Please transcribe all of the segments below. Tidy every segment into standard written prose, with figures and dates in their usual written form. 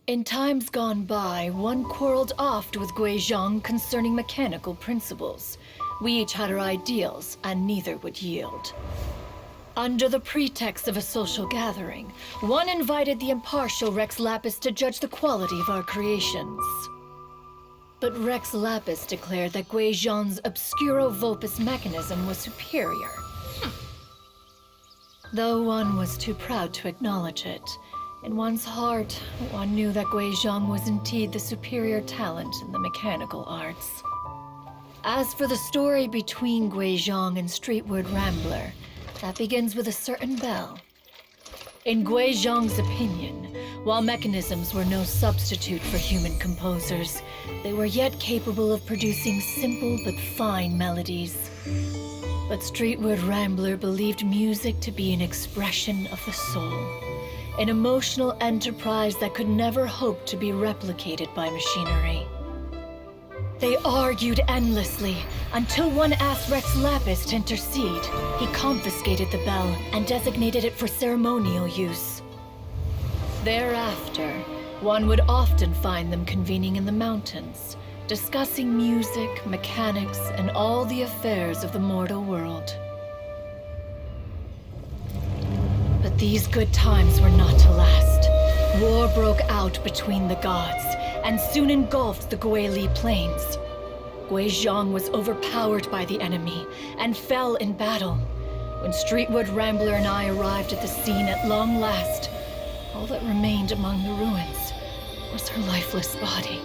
In times gone by, one quarreled oft with Guizhong concerning mechanical principles. We each had our ideals, and neither would yield. Under the pretext of a social gathering, one invited the impartial Rex Lapis to judge the quality of our creations. But Rex Lapis declared that Guizhong's Obscuro Vulpus mechanism was superior. Though one was too proud to acknowledge it, in one's heart, one knew that Guizhong was indeed the superior talent in the mechanical arts. As for the story between Guizhong and Streetward Rambler, that begins with a certain bell. In Guizhong's opinion, while mechanisms were no substitute for human composers, they were yet capable of producing simple but fine melodies. But Streetward Rambler believed music to be an expression of the soul, an emotional enterprise that could never hope to be replicated by machinery. They argued endlessly, until one asked Rex Lapis to intercede. He confiscated the bell and designated it for ceremonial use. Thereafter, one would often find them convening in the mountains, discussing music, mechanics, and all the affairs of the mortal world. But these good times were not to last. War broke out between the gods, and soon engulfed the Guili Plains. Guizhong was overpowered by the enemy, and fell in battle. When Streetwood Rambler and I arrived at the scene at long last, all that remained among the ruins was her lifeless body.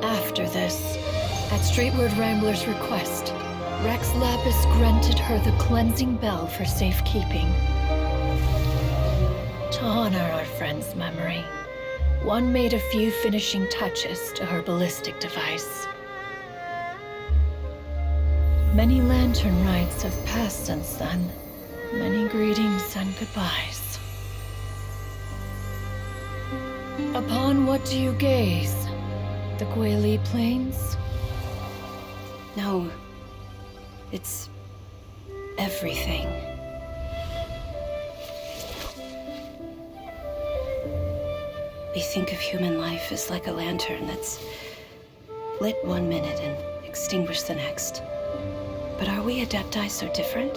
After this, at Streetwood Rambler's request, Rex Lapis granted her the cleansing bell for safekeeping. To honor our friend's memory, one made a few finishing touches to her ballistic device. Many lantern rites have passed since then. Many greetings and goodbyes. Upon what do you gaze? The Guili Plains? No. It's everything. We think of human life as like a lantern that's lit one minute and extinguished the next. But are we Adepti so different?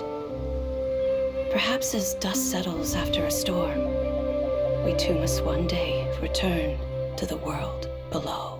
Perhaps as dust settles after a storm, we too must one day return to the world below.